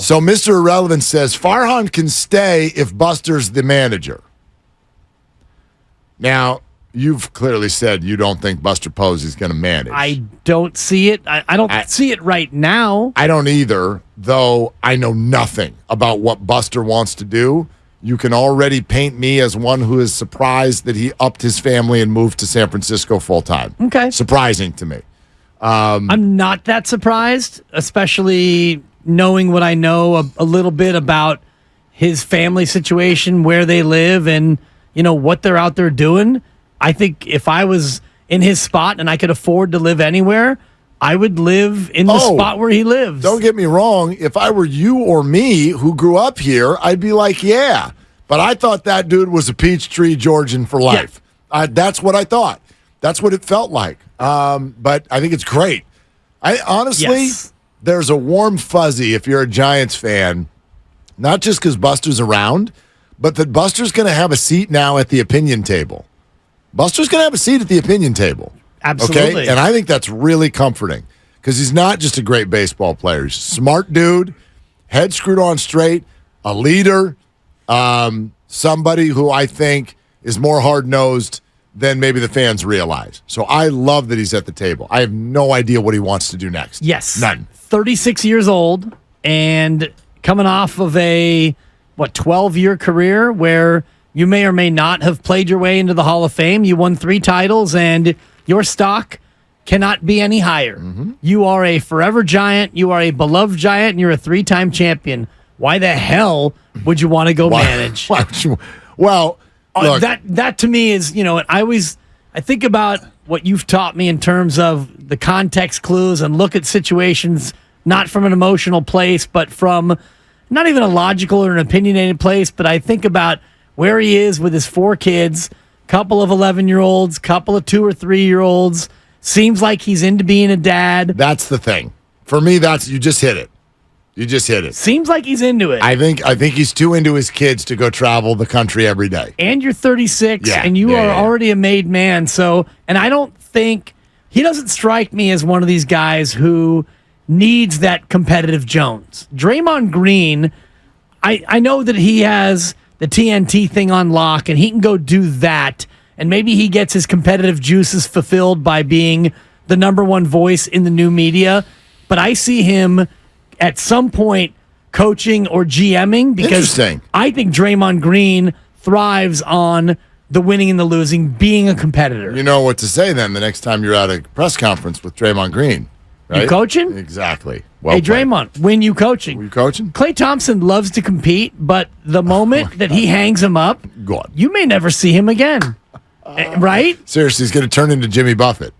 So Mr. Irrelevant says Farhan can stay if Buster's the manager. Now, you've clearly said you don't think Buster Posey's going to manage. I don't see it. I don't see it right now. I don't either, though I know nothing about what Buster wants to do. You can already paint me as one who is surprised that he upped his family and moved to San Francisco full time. Okay. Surprising to me. I'm not that surprised, especially knowing what I know a little bit about his family situation, where they live, and what they're out there doing. I think if I was in his spot and I could afford to live anywhere, I would live in the spot where he lives. Don't get me wrong. If I were you or me who grew up here, I'd be like, yeah. But I thought that dude was a Peachtree Georgian for life. Yeah. That's what I thought. That's what it felt like. But I think it's great. Honestly, there's a warm fuzzy if you're a Giants fan, not just because Buster's around, but that Buster's going to have a seat now at the opinion table. Buster's going to have a seat at the opinion table. Absolutely. Okay? And I think that's really comforting because he's not just a great baseball player. He's a smart dude, head screwed on straight, a leader, somebody who I think is more hard-nosed than maybe the fans realize. So I love that he's at the table. I have no idea what he wants to do next. Yes. None. 36 years old and coming off of a 12-year career where you may or may not have played your way into the Hall of Fame. You won 3 titles, and your stock cannot be any higher. Mm-hmm. You are a forever Giant. You are a beloved Giant, and you're a 3-time champion. Why the hell would you want to go manage? Well, look, that to me is, I think about what you've taught me in terms of the context clues and look at situations not from an emotional place, but from not even a logical or an opinionated place. But I think about where he is with his 4 kids, couple of 11-year-olds, couple of 2 or 3-year-olds. Seems like he's into being a dad. That's the thing. For me, you just hit it. You just hit it. Seems like he's into it. I think he's too into his kids to go travel the country every day. And you're 36, and you are already a made man. So, and I don't think he doesn't strike me as one of these guys who needs that competitive Jones. Draymond Green, I know that he has the TNT thing on lock, and he can go do that. And maybe he gets his competitive juices fulfilled by being the number one voice in the new media. But I see him at some point coaching or GMing because I think Draymond Green thrives on the winning and the losing, being a competitor. You know what to say then the next time you're at a press conference with Draymond Green. Right? You coaching? Exactly. Hey, Draymond, when you coaching? Were you coaching? Klay Thompson loves to compete, but the moment that he hangs him up, you may never see him again. Right? Seriously, he's going to turn into Jimmy Buffett.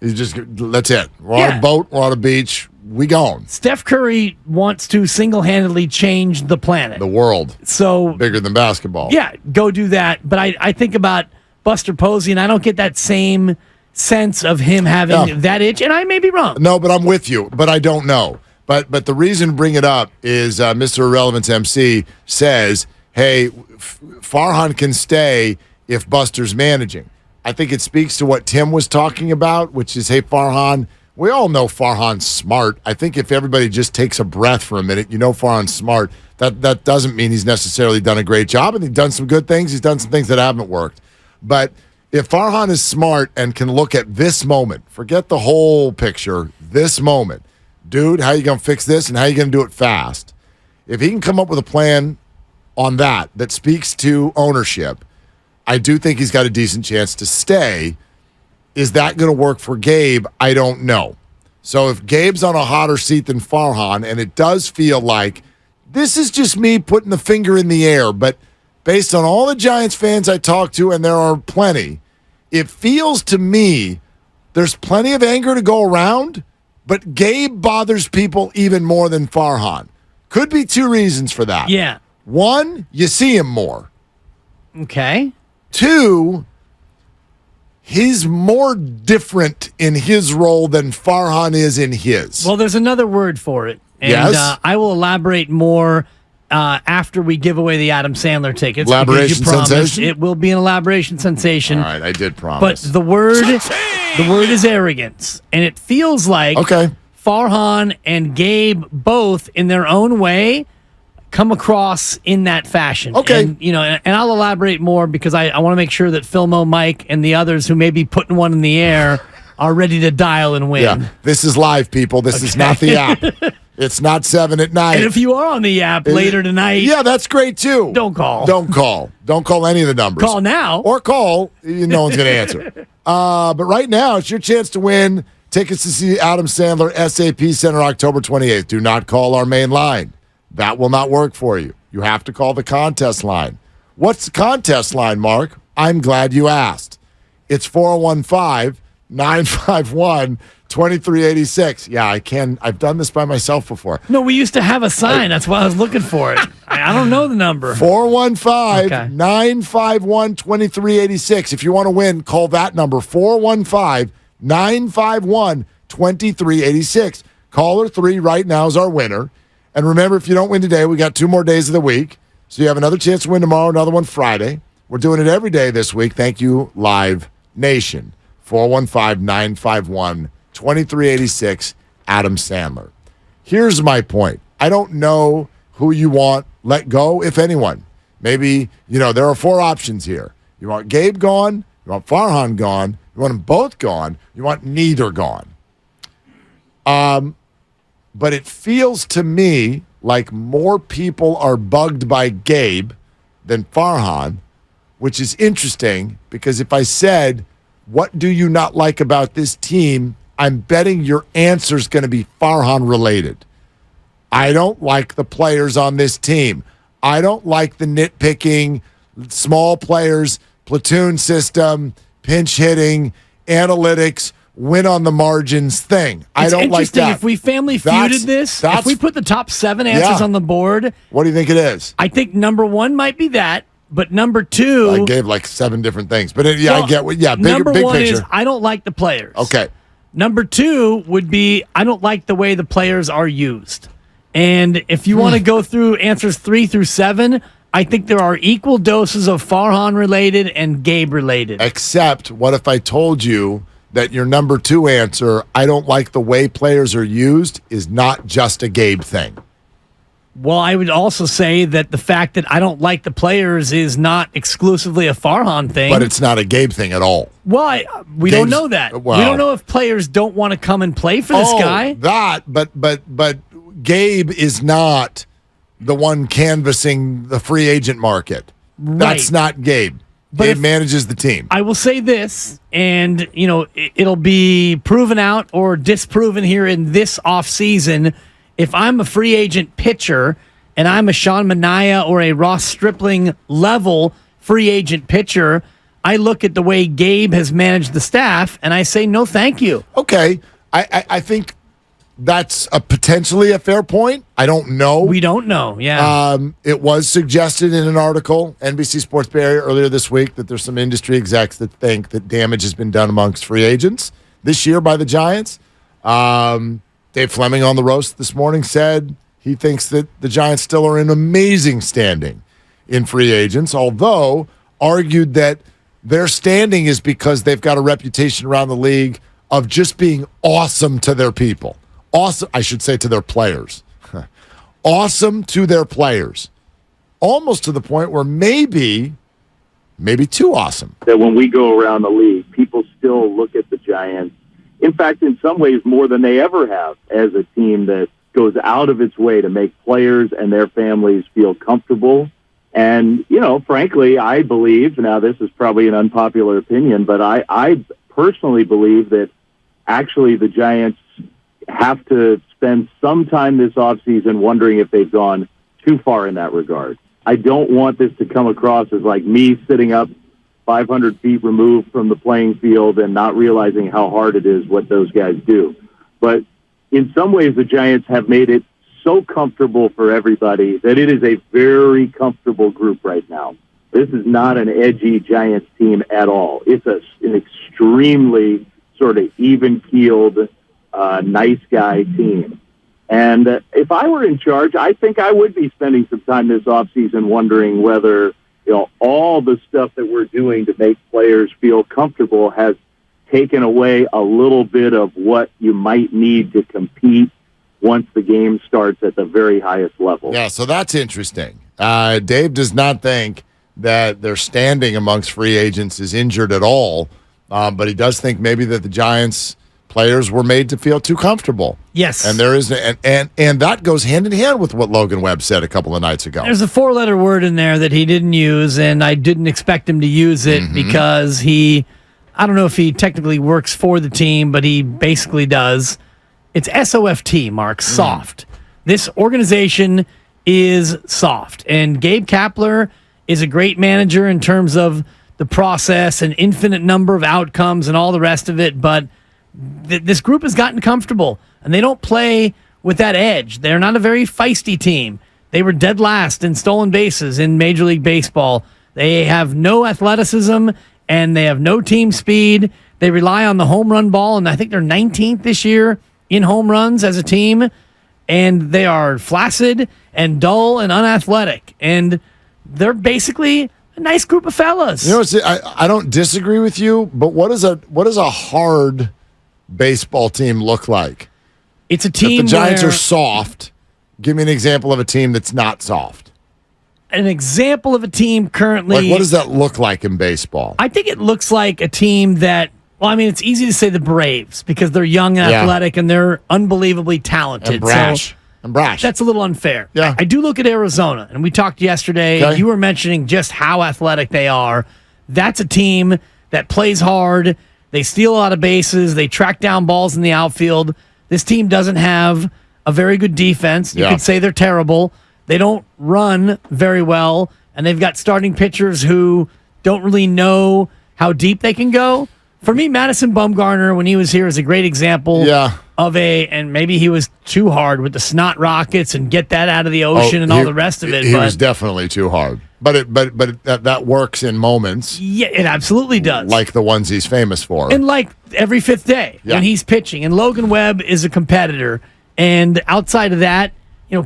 That's it. We're on a boat, we're on a beach, we gone. Steph Curry wants to single-handedly change the planet. The world. So bigger than basketball. Yeah, go do that. But I think about Buster Posey, and I don't get that same sense of him having that itch, and I may be wrong. No, but I'm with you, but I don't know. But the reason to bring it up is Mr. Irrelevance MC says, hey, Farhan can stay if Buster's managing. I think it speaks to what Tim was talking about, which is, hey, Farhan, we all know Farhan's smart. I think if everybody just takes a breath for a minute, Farhan's smart. That doesn't mean he's necessarily done a great job, and he's done some good things. He's done some things that haven't worked. But if Farhan is smart and can look at this moment, forget the whole picture, this moment, dude, how you going to fix this and how you going to do it fast? If he can come up with a plan on that speaks to ownership, I do think he's got a decent chance to stay. Is that going to work for Gabe? I don't know. So if Gabe's on a hotter seat than Farhan, and it does feel like this is just me putting the finger in the air, but based on all the Giants fans I talk to, and there are plenty, it feels to me there's plenty of anger to go around, but Gabe bothers people even more than Farhan. Could be 2 reasons for that. Yeah. 1, you see him more. Okay. 2, he's more different in his role than Farhan is in his. Well, there's another word for it. And yes. I will elaborate more after we give away the Adam Sandler tickets. Elaboration sensation? It will be an elaboration sensation. All right, I did promise. But the word is arrogance. And it feels like Farhan and Gabe both, in their own way, come across in that fashion. Okay. And I'll elaborate more because I want to make sure that Philmo, Mike, and the others who may be putting one in the air are ready to dial and win. Yeah, this is live, people. This is not the app. It's not 7 at night. And if you are on the app later tonight, yeah, that's great too. Don't call. Don't call any of the numbers. Call now. Or call. No one's going to answer. But right now, it's your chance to win tickets to see Adam Sandler SAP Center October 28th. Do not call our main line. That will not work for you. You have to call the contest line. What's the contest line, Mark? I'm glad you asked. It's 415-951-2386. Yeah, I can. I've done this by myself before. No, we used to have a sign. That's why I was looking for it. I don't know the number. 415-951-2386. If you want to win, call that number, 415-951-2386. Caller 3 right now is our winner. And remember, if you don't win today, we got 2 more days of the week. So you have another chance to win tomorrow, another one Friday. We're doing it every day this week. Thank you, Live Nation. 415-951-2386, Adam Sandler. Here's my point. I don't know who you want let go, if anyone. Maybe, there are 4 options here. You want Gabe gone, you want Farhan gone, you want them both gone, you want neither gone. But it feels to me like more people are bugged by Gabe than Farhan, which is interesting because if I said, what do you not like about this team, I'm betting your answer is going to be Farhan related. I don't like the players on this team. I don't like the nitpicking, small players, platoon system, pinch hitting, analytics, win on the margins thing. I don't like that. If we family feuded this, if we put the top 7 answers on the board. What do you think it is? I think number 1 might be that, but number 2. I gave like 7 different things. But I get what, big number 1 picture. is I don't like the players. Okay. Number 2 would be I don't like the way the players are used. And if you want to go through answers 3 through 7, I think there are equal doses of Farhan related and Gabe related. Except, what if I told you that your number 2 answer, I don't like the way players are used, is not just a Gabe thing? Well, I would also say that the fact that I don't like the players is not exclusively a Farhan thing. But it's not a Gabe thing at all. Well, we don't know that. Well, we don't know if players don't want to come and play for this guy. But Gabe is not the one canvassing the free agent market. Right. That's not Gabe. Gabe manages the team. I will say this, and it'll be proven out or disproven here in this offseason. If I'm a free agent pitcher and I'm a Sean Manaea or a Ross Stripling level free agent pitcher, I look at the way Gabe has managed the staff and I say, no, thank you. Okay. I think that's potentially a fair point. I don't know. We don't know, yeah. It was suggested in an article, NBC Sports Bay Area earlier this week, that there's some industry execs that think that damage has been done amongst free agents this year by the Giants. Dave Fleming on the roast this morning said he thinks that the Giants still are in amazing standing in free agents, although argued that their standing is because they've got a reputation around the league of just being awesome to their people. Awesome, I should say, to their players. Awesome to their players. Almost to the point where maybe too awesome. That when we go around the league, people still look at the Giants, in fact, in some ways more than they ever have, as a team that goes out of its way to make players and their families feel comfortable. And, frankly, I believe, now this is probably an unpopular opinion, but I personally believe that actually the Giants have to spend some time this offseason wondering if they've gone too far in that regard. I don't want this to come across as like me sitting up 500 feet removed from the playing field and not realizing how hard it is what those guys do. But in some ways, the Giants have made it so comfortable for everybody that it is a very comfortable group right now. This is not an edgy Giants team at all. It's an extremely sort of even-keeled, nice guy team. And if I were in charge, I think I would be spending some time this offseason wondering whether all the stuff that we're doing to make players feel comfortable has taken away a little bit of what you might need to compete once the game starts at the very highest level. Yeah, so that's interesting. Dave does not think that their standing amongst free agents is injured at all, but he does think maybe that the Giants players were made to feel too comfortable. Yes. And there is and that goes hand in hand with what Logan Webb said a couple of nights ago. There's a 4-letter word in there that he didn't use, and I didn't expect him to use it because I don't know if he technically works for the team, but he basically does. It's SOFT, Mark, soft. This organization is soft. And Gabe Kapler is a great manager in terms of the process and infinite number of outcomes and all the rest of it, but this group has gotten comfortable, and they don't play with that edge. They're not a very feisty team. They were dead last in stolen bases in Major League Baseball. They have no athleticism, and they have no team speed. They rely on the home run ball, and I think they're 19th this year in home runs as a team, and they are flaccid and dull and unathletic, and they're basically a nice group of fellas. You know, I don't disagree with you, but what does a hard baseball team look like? It's a team if the Giants where, are soft. Give me an example of a team that's not soft. An example of a team currently. Like, what does that look like in baseball? I think it looks like a team that, well, I mean, it's easy to say the Braves because they're young and athletic and they're unbelievably talented. And brash. That's a little unfair. Yeah. I do look at Arizona, and we talked yesterday. Okay. You were mentioning just how athletic they are. That's a team that plays hard. They steal a lot of bases. They track down balls in the outfield. This team doesn't have a very good defense. You could say they're terrible. They don't run very well, and they've got starting pitchers who don't really know how deep they can go. For me, Madison Bumgarner, when he was here, is a great example of and maybe he was too hard with the snot rockets and get that out of the ocean and all the rest of it. He was definitely too hard. But that works in moments. Yeah, it absolutely does. Like the ones he's famous for. And like every fifth day when he's pitching. And Logan Webb is a competitor. And outside of that,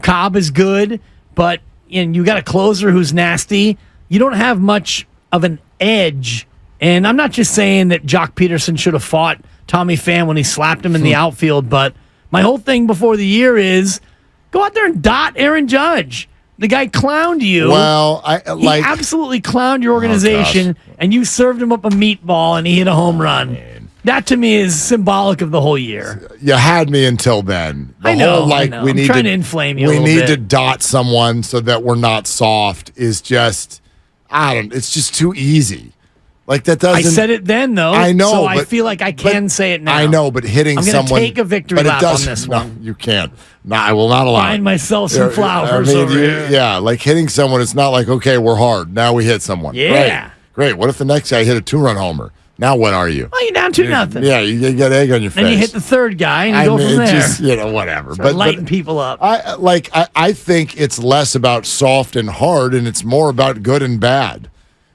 Cobb is good, but you got a closer who's nasty. You don't have much of an edge. And I'm not just saying that Jock Peterson should have fought Tommy Pham when he slapped him in the outfield, but my whole thing before the year is go out there and dot Aaron Judge. The guy clowned you. Well, he absolutely clowned your organization, and you served him up a meatball, and he hit a home run. That to me is symbolic of the whole year. You had me until then. I know. We need trying to inflame you. We need to dot someone so that we're not soft. Is just it's just too easy. Like that doesn't. I said it then though. I know. So I feel like I can say it now. I know, but hitting someone. I'm going to take a victory lap on this one. No, you can't. No, I will not allow. Find myself some flowers over here. Yeah, like hitting someone. It's not like okay, we're hard. Now we hit someone. Yeah. Great. What if the next guy hit a 2-run homer? Now what are you? Well, you're down 2-0. Yeah, you get egg on your face. And you hit the third guy, and you go from there. Just, whatever. But lighting people up. I think it's less about soft and hard, and it's more about good and bad.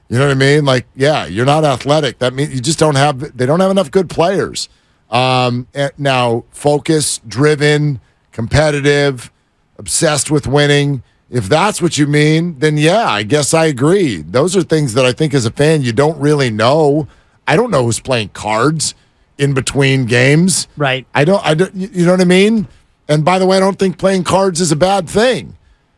You know what I mean? Like, you're not athletic. That means you just don't have. They don't have enough good players. Now, focused, driven, competitive, obsessed with winning. If that's what you mean, then I guess I agree. Those are things that I think as a fan you don't really know. I don't know who's playing cards in between games. Right. I don't. You know what I mean? And by the way, I don't think playing cards is a bad thing,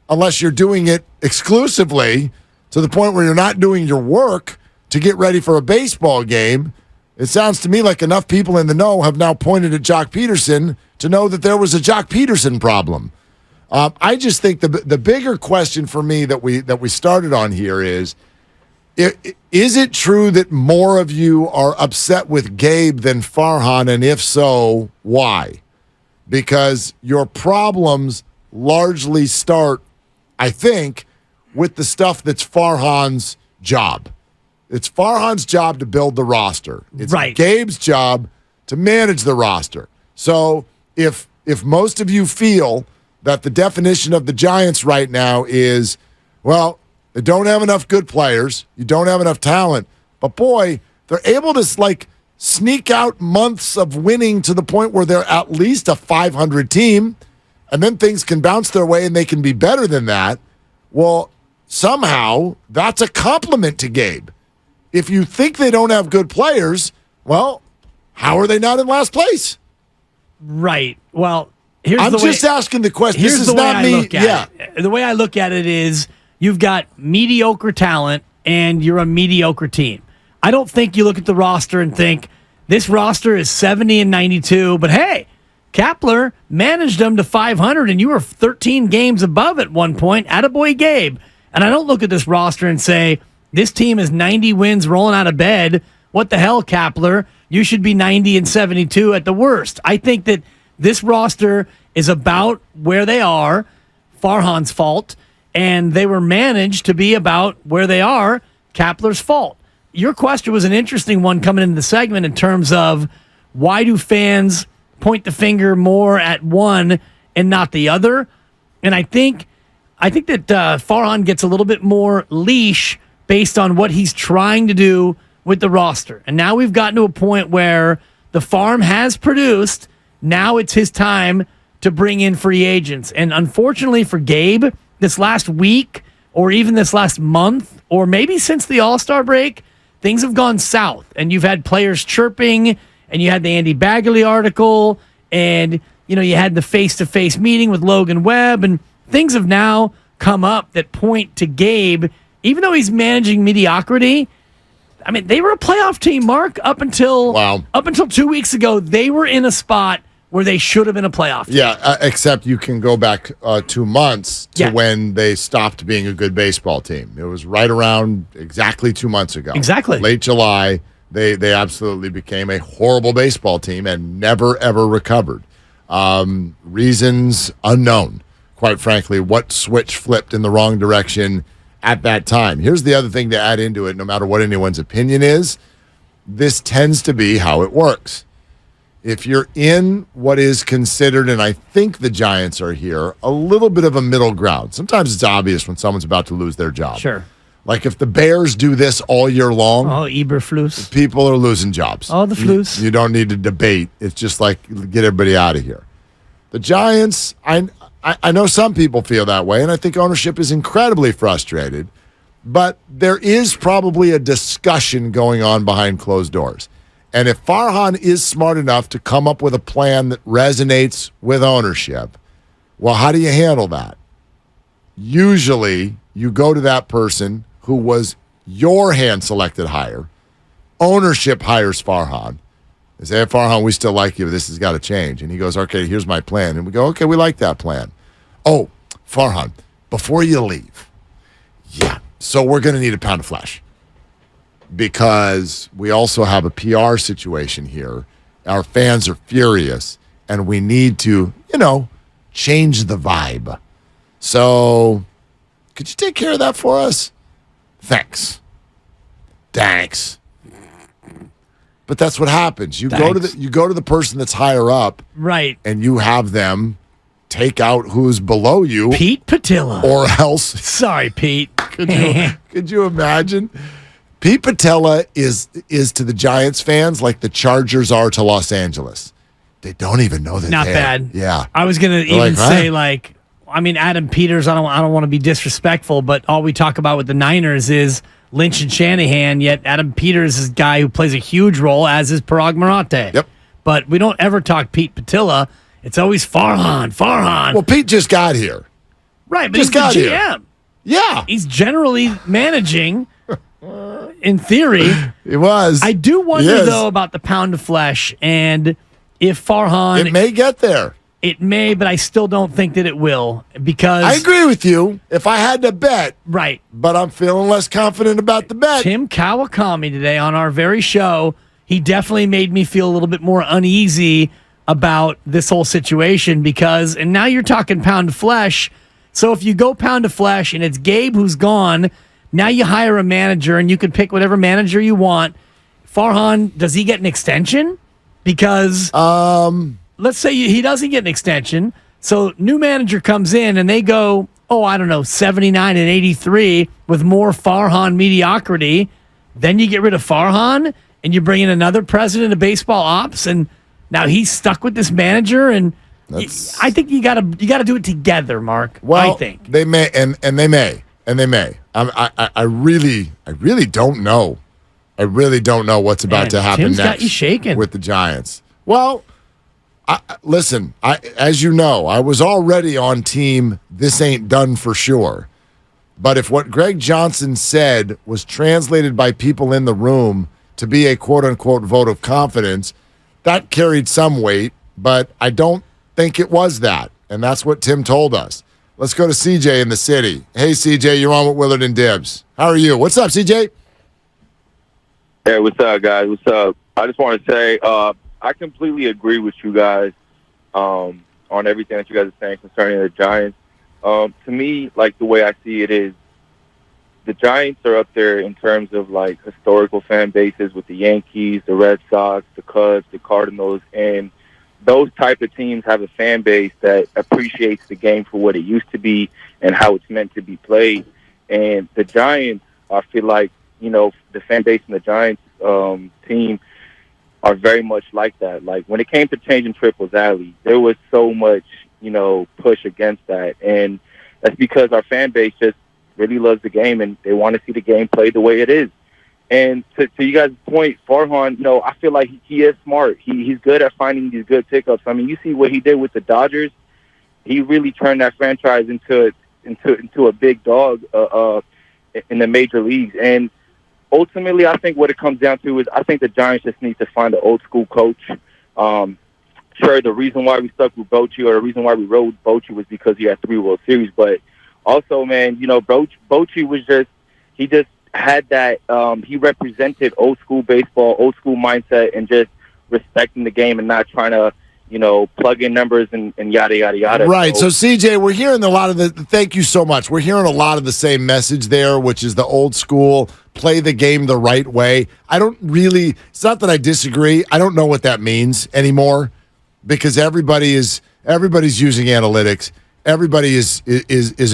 unless you're doing it exclusively to the point where you're not doing your work to get ready for a baseball game. It sounds to me like enough people in the know have now pointed at Jock Peterson to know that there was a Jock Peterson problem. I just think the bigger question for me that we started on here is it true that more of you are upset with Gabe than Farhan, and if so, why? Because your problems largely start, I think, with the stuff that's Farhan's job. It's Farhan's job to build the roster. It's Gabe's job to manage the roster. So if most of you feel that the definition of the Giants right now is, well, they don't have enough good players, you don't have enough talent, but boy, they're able to sneak out months of winning to the point where they're at least a 500 team, and then things can bounce their way and they can be better than that. Well, somehow that's a compliment to Gabe. If you think they don't have good players, well, How are they not in last place? Right. Well, I'm just asking the question. This is not me. The way I look at it is you've got mediocre talent and you're a mediocre team. I don't think you look at the roster and think this roster is 70-92, but hey, Kapler managed them to 500 and you were 13 games above at one point. Attaboy Gabe. And I don't look at this roster and say this team is 90 wins rolling out of bed. What the hell, Kapler? You should be 90-72 at the worst. I think that this roster is about where they are, Farhan's fault, and they were managed to be about where they are, Kapler's fault. Your question was an interesting one coming into the segment in terms of why do fans point the finger more at one and not the other? And I think that Farhan gets a little bit more leash based on what he's trying to do with the roster. And now we've gotten to a point where the farm has produced. Now it's his time to bring in free agents. And unfortunately for Gabe, this last week or even this last month or maybe since the All-Star break, things have gone south. And you've had players chirping and you had the Andy Bagley article and you had the face-to-face meeting with Logan Webb and things have now come up that point to Gabe, even though he's managing mediocrity. I mean, they were a playoff team, Mark, up until 2 weeks ago. They were in a spot where they should have been a playoff team. Yeah, except you can go back 2 months to when they stopped being a good baseball team. It was right around exactly 2 months ago. Exactly. Late July, they absolutely became a horrible baseball team and never, ever recovered. Reasons unknown, quite frankly, what switch flipped in the wrong direction at that time. Here's the other thing to add into it, no matter what anyone's opinion is, this tends to be how it works. If you're in what is considered, and I think the Giants are here, a little bit of a middle ground. Sometimes it's obvious when someone's about to lose their job. Sure. Like if the Bears do this all year long, Eberflus. People are losing jobs. The flus. You don't need to debate. It's just like, get everybody out of here. The Giants, I know some people feel that way, and I think ownership is incredibly frustrated, but there is probably a discussion going on behind closed doors. And if Farhan is smart enough to come up with a plan that resonates with ownership, well, how do you handle that? Usually, you go to that person who was your hand-selected hire. Ownership hires Farhan. They say, hey, Farhan, we still like you, but this has got to change. And he goes, okay, here's my plan. And we go, okay, we like that plan. Oh, Farhan, before you leave, so we're going to need a pound of flesh because we also have a PR situation here. Our fans are furious, and we need to, change the vibe. So could you take care of that for us? Thanks. But that's what happens. You go to the person that's higher up, right, and you have them take out who's below you. Pete Patilla. Or else. Sorry, Pete. Could you imagine? Pete Patilla is to the Giants fans like the Chargers are to Los Angeles. They don't even know that. Not bad. Yeah. I was going to even say Adam Peters, I don't want to be disrespectful, but all we talk about with the Niners is Lynch and Shanahan, yet Adam Peters is a guy who plays a huge role, as is Parag Marate. Yep. But we don't ever talk Pete Patilla. It's always Farhan. Well, Pete just got here. Right, but he's the GM. Here. Yeah. He's generally managing, in theory. It was. I do wonder, though, about the pound of flesh, and if Farhan... It may get there. It may, but I still don't think that it will, because... I agree with you. If I had to bet. Right. But I'm feeling less confident about the bet. Tim Kawakami today on our very show, he definitely made me feel a little bit more uneasy about this whole situation because, and now you're talking pound of flesh, so if you go pound of flesh and it's Gabe who's gone, now you hire a manager and you can pick whatever manager you want. Farhan, does he get an extension? Because... let's say he doesn't get an extension. So new manager comes in and they go, 79-83 with more Farhan mediocrity. Then you get rid of Farhan and you bring in another president of baseball ops, and now he's stuck with this manager. And I think you gotta do it together, Mark. Well, I think they may, and they may. I really don't know I really don't know what's about to happen Tim's next got you shaking. with the Giants. Well, listen, as you know, I was already on team this ain't done for sure. But if what Greg Johnson said was translated by people in the room to be a quote-unquote vote of confidence, that carried some weight, but I don't think it was that. And that's what Tim told us. Let's go to CJ in the city. Hey, CJ, you're on with Willard and Dibs. How are you? What's up, CJ? Hey, what's up, guys? What's up? I just want to say I completely agree with you guys on everything that you guys are saying concerning the Giants. To me, like, the way I see it is the Giants are up there in terms of, like, historical fan bases with the Yankees, the Red Sox, the Cubs, the Cardinals, and those type of teams have a fan base that appreciates the game for what it used to be and how it's meant to be played. And the Giants, I feel like, you know, the fan base in the Giants team are very much like that. Like, when it came to changing Triples Alley, there was so much, you know, push against that. And that's because our fan base just really loves the game and they want to see the game played the way it is. And to you guys' point, Farhan, you know, I feel like he is smart. He's good at finding these good pickups. I mean, you see what he did with the Dodgers. He really turned that franchise into a big dog in the major leagues. And ultimately, I think what it comes down to is I think the Giants just need to find an old school coach. Sure, the reason why we stuck with Bochy or the reason why we rode Bochy was because he had 3 World Series. But also, man, you know, Bochy was he just had that, he represented old school baseball, old school mindset, and just respecting the game and not trying to, you know, plug in numbers and yada, yada, yada. Right. So, CJ, we're hearing a lot of thank you so much. We're hearing a lot of the same message there, which is the old school, play the game the right way. It's not that I disagree. I don't know what that means anymore because everybody's using analytics. Everybody is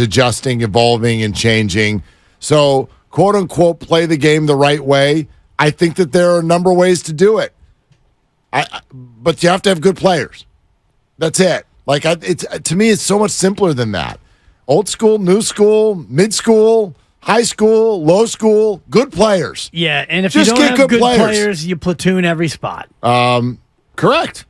adjusting, evolving, and changing. So, quote unquote, play the game the right way. I think that there are a number of ways to do it. But you have to have good players. That's it. Like, to me, it's so much simpler than that. Old school, new school, mid school, high school, low school, good players. Yeah, and if Just you don't get have good good players, you platoon every spot. Correct.